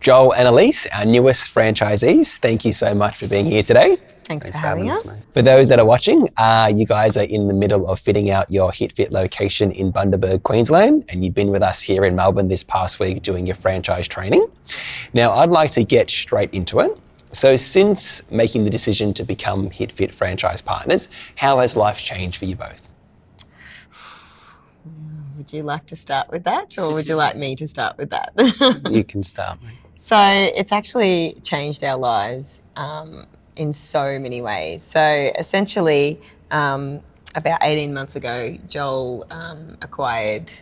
Joel and Eliese, our newest franchisees. Thank you so much for being here today. Thanks for having us. Mate. For those that are watching, you guys are in the middle of fitting out your HitFit location in Bundaberg, Queensland, and you've been with us here in Melbourne this past week doing your franchise training. Now, I'd like to get straight into it. So since making the decision to become HitFit franchise partners, how has life changed for you both? Would you like to start with that, or would you like me to start with that? You can start, mate. So it's actually changed our lives in so many ways. So essentially, about 18 months ago, Joel acquired,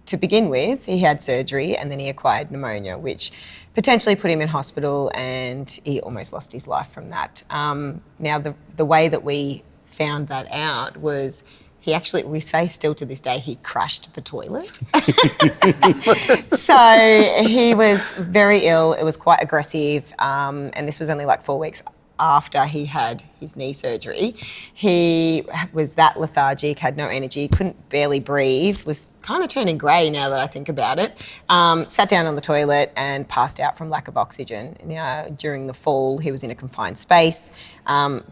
to begin with, he had surgery and then he acquired pneumonia, which potentially put him in hospital, and he almost lost his life from that. Now, the way that we found that out was we say still to this day, he crashed the toilet. So he was very ill. It was quite aggressive. And this was only like 4 weeks after he had his knee surgery. He was that lethargic, had no energy, couldn't barely breathe, was kind of turning grey now that I think about it. Sat down on the toilet and passed out from lack of oxygen. Now, during the fall, he was in a confined space.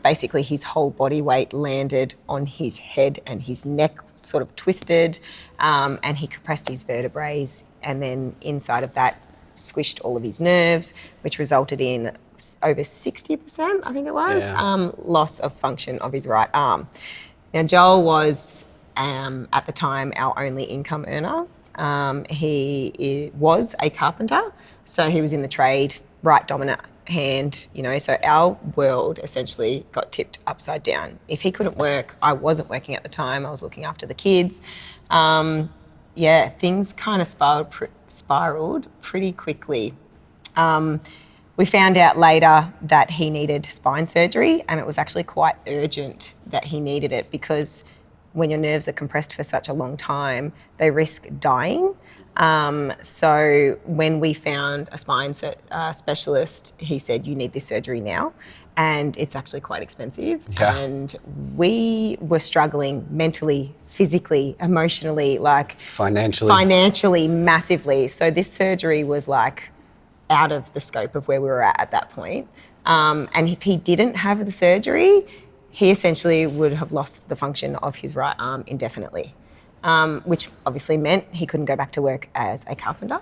Basically, his whole body weight landed on his head and his neck sort of twisted, and he compressed his vertebrae, and then inside of that squished all of his nerves, which resulted in over 60%, I think it was, loss of function of his right arm. Now, Joel was, at the time, our only income earner. He was a carpenter, so he was in the trade, right dominant hand, so our world essentially got tipped upside down. If he couldn't work, I wasn't working at the time, I was looking after the kids. Things kind of spiraled pretty quickly. We found out later that he needed spine surgery, and it was actually quite urgent that he needed it, because when your nerves are compressed for such a long time, they risk dying. So when we found a spine specialist, he said, you need this surgery now. And it's actually quite expensive. Yeah. And we were struggling mentally, physically, emotionally, financially, massively. So this surgery was out of the scope of where we were at that point. And if he didn't have the surgery, he essentially would have lost the function of his right arm indefinitely, which obviously meant he couldn't go back to work as a carpenter.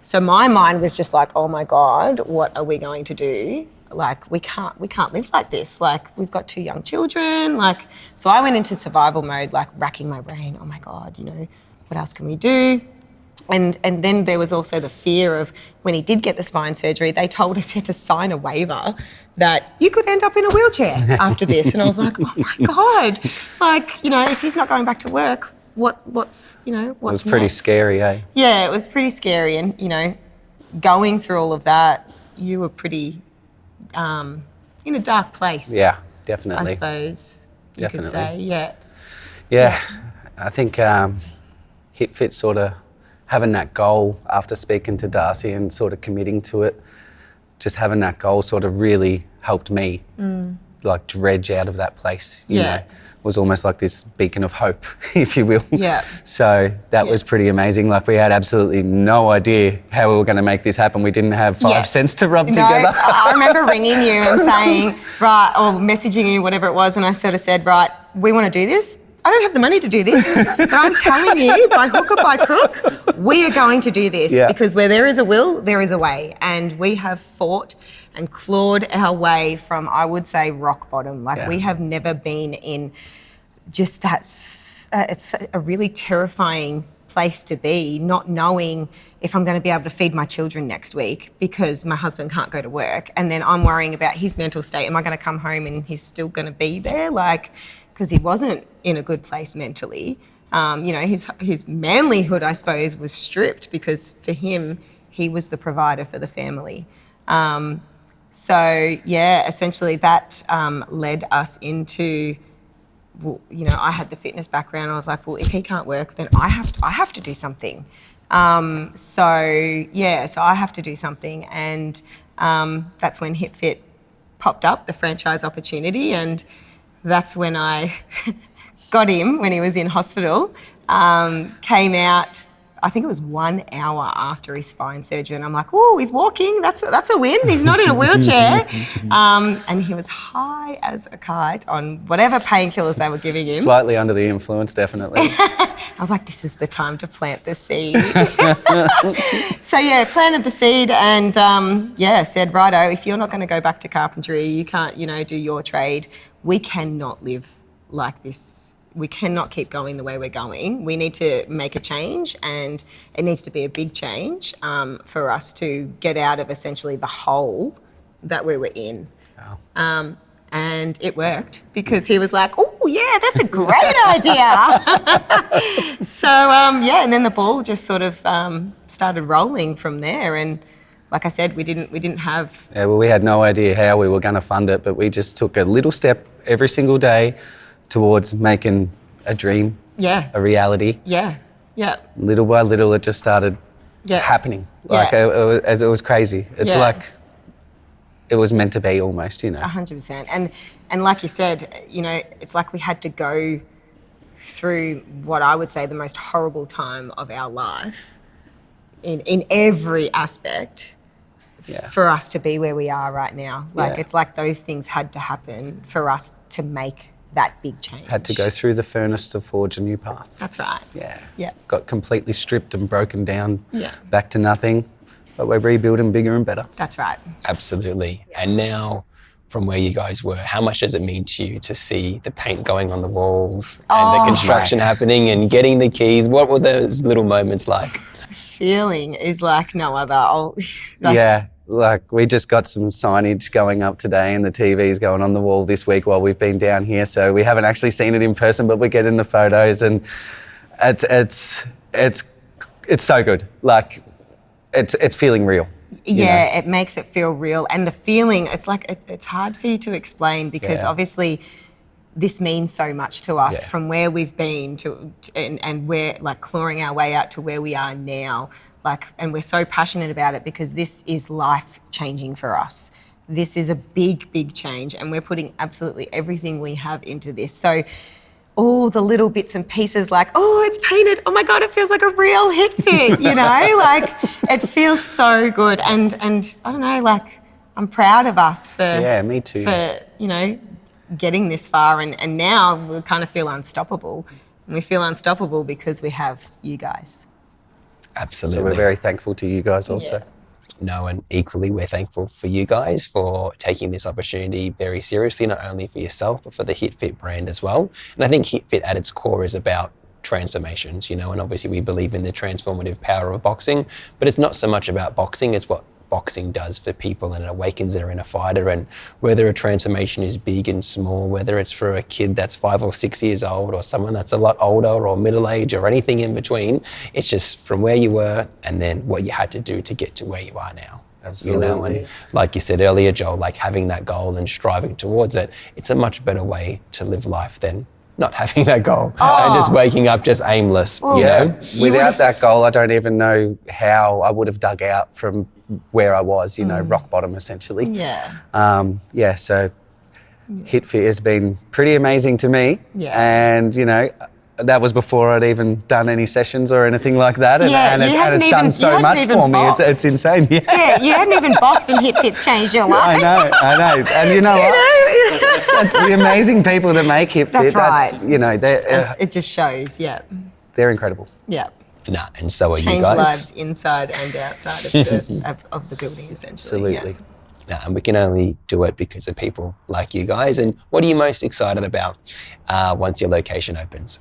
So my mind was just oh my God, what are we going to do? We can't live like this. We've got 2 young children. So I went into survival mode, racking my brain. Oh my God, what else can we do? And then there was also the fear of, when he did get the spine surgery, they told us he had to sign a waiver that you could end up in a wheelchair after this. And I was like, oh my God, if he's not going back to work, what's It was pretty scary, eh? Yeah, it was pretty scary. And, going through all of that, you were pretty in a dark place. Yeah, definitely. I suppose you could say, Yeah, I think HitFit sort of having that goal after speaking to Darcy and sort of committing to it, just having that goal sort of really helped me dredge out of that place, you know. It was almost like this beacon of hope, if you will. Yeah. So that was pretty amazing. We had absolutely no idea how we were going to make this happen. We didn't have 5 cents to rub together. I remember ringing you and saying, right, or messaging you, whatever it was, and I sort of said, right, we want to do this. I don't have the money to do this, but I'm telling you, by hook or by crook, we are going to do this, because where there is a will, there is a way. And we have fought and clawed our way from, I would say, rock bottom. We have never been in just that, it's a really terrifying place to be, not knowing if I'm going to be able to feed my children next week because my husband can't go to work. And then I'm worrying about his mental state. Am I going to come home and he's still going to be there? Because he wasn't in a good place mentally. His manlyhood, I suppose, was stripped, because for him, he was the provider for the family. Essentially that led us into, I had the fitness background. I was like, well, if he can't work, then I have to do something. So I have to do something. And that's when HitFit popped up, the franchise opportunity. And that's when I got him when he was in hospital, came out I think it was 1 hour after his spine surgery, and I'm like, oh, he's walking. That's a win. He's not in a wheelchair. And he was high as a kite on whatever painkillers they were giving him. Slightly under the influence, definitely. I was like, this is the time to plant the seed. So yeah, planted the seed and said, righto, if you're not going to go back to carpentry, you can't, do your trade. We cannot live like this. We cannot keep going the way we're going. We need to make a change, and it needs to be a big change for us to get out of essentially the hole that we were in. Wow. And it worked because he was like, oh, yeah, that's a great idea. So, and then the ball just sort of started rolling from there. And like I said, we didn't have... Yeah, well, we had no idea how we were going to fund it, but we just took a little step every single day towards making a dream a reality. Yeah, yeah. Little by little, it just started happening. Like, it was crazy. It's like it was meant to be almost, 100%. And like you said, it's like we had to go through what I would say the most horrible time of our life in every aspect for us to be where we are right now. Like, it's like those things had to happen for us to make that big change. Had to go through the furnace to forge a new path. That's right. Yeah. Got completely stripped and broken down back to nothing, but we're rebuilding bigger and better. That's right. Absolutely. And now, from where you guys were, how much does it mean to you to see the paint going on the walls and the construction happening and getting the keys? What were those little moments like? The feeling is like no other. Like we just got some signage going up today and the TV's going on the wall this week while we've been down here. So we haven't actually seen it in person, but we're getting the photos and it's so good. Like it's feeling real. Yeah, it makes it feel real. And the feeling, it's like, it's hard for you to explain because obviously this means so much to us from where we've been and we're like clawing our way out to where we are now. Like, and we're so passionate about it because this is life changing for us. This is a big, big change and we're putting absolutely everything we have into this. So all the little bits and pieces like, oh, it's painted. Oh my God, it feels like a real hit fit, like it feels so good. And I don't know, like I'm proud of us for, me too. For, getting this far and now we kind of feel unstoppable. And we feel unstoppable because we have you guys. Absolutely. So we're very thankful to you guys also. Yeah. No, and equally we're thankful for you guys for taking this opportunity very seriously, not only for yourself, but for the HitFit brand as well. And I think HitFit at its core is about transformations, and obviously we believe in the transformative power of boxing, but it's not so much about boxing, it's what boxing does for people and it awakens their inner fighter. And whether a transformation is big and small, whether it's for a kid that's 5 or 6 years old or someone that's a lot older or middle age or anything in between, it's just from where you were and then what you had to do to get to where you are now. Absolutely. And like you said earlier, Joel, like having that goal and striving towards it, it's a much better way to live life than not having that goal and just waking up just aimless, Without that goal, I don't even know how I would have dug out from where I was, rock bottom essentially. So HitFit has been pretty amazing to me. And, that was before I'd even done any sessions or anything like that. And it's done so much for me. It's insane. You hadn't even boxed and HitFit's changed your life. I know. And you know what? That's the amazing people that make HitFit. That's right. It just shows, they're incredible. Yeah. Nah, and so are you guys. Change lives inside and outside of the building, essentially. Absolutely. Yeah. And we can only do it because of people like you guys. And what are you most excited about once your location opens?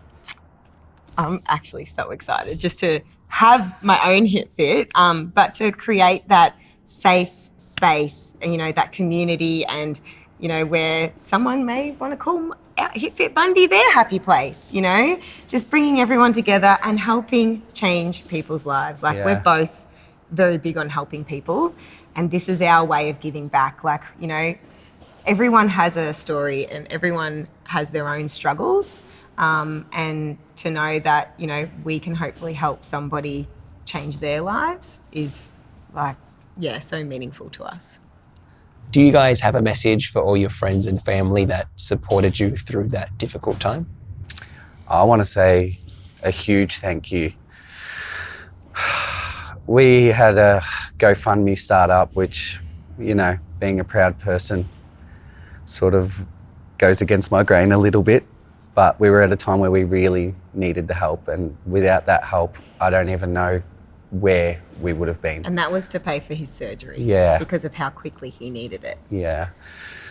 I'm actually so excited just to have my own HitFit, but to create that safe space and, that community and, where someone may want to call HitFit Bundy their happy place, just bringing everyone together and helping change people's lives. Like we're both very big on helping people and this is our way of giving back. Like, everyone has a story and everyone has their own struggles. And to know that, we can hopefully help somebody change their lives is so meaningful to us. Do you guys have a message for all your friends and family that supported you through that difficult time? I want to say a huge thank you We had a GoFundMe startup, which, you know, being a proud person sort of goes against my grain a little bit. But we were at a time where we really needed the help, and without that help, I don't even know where we would have been. And that was to pay for his surgery. Yeah. Because of how quickly he needed it. Yeah.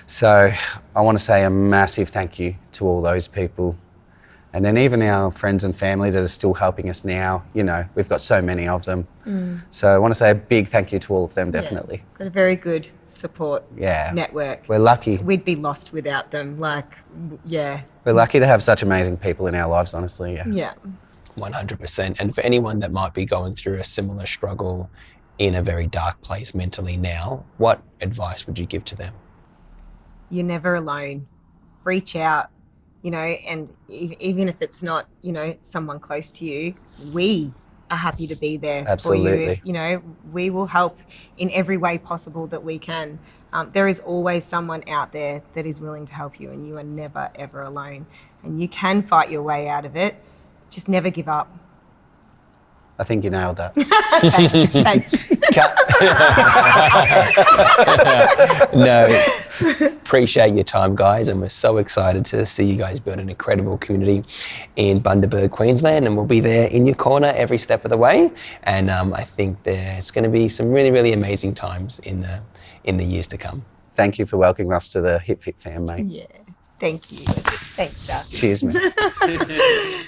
So I want to say a massive thank you to all those people. And then even our friends and family that are still helping us now, you know, we've got so many of them. So I want to say a big thank you to all of them, definitely. Yeah. Got a very good support network. We're lucky. We'd be lost without them. Yeah. We're lucky to have such amazing people in our lives, honestly, Yeah. 100%. And for anyone that might be going through a similar struggle in a very dark place mentally now, what advice would you give to them? You're never alone. Reach out, you know, and even if it's not, you know, someone close to you, we are happy to be there for you. Absolutely. You know, we will help in every way possible that we can. There is always someone out there that is willing to help you, and you are never, ever alone. And you can fight your way out of it. Just never give up. I think you nailed that. Thanks. No, appreciate your time, guys, and we're so excited to see you guys build an incredible community in Bundaberg, Queensland, and we'll be there in your corner every step of the way. And I think there's going to be some really, really amazing times in the years to come. Thank you for welcoming us to the HipFit fam, mate. Yeah. Thank you. Thanks, Doug. Cheers, man.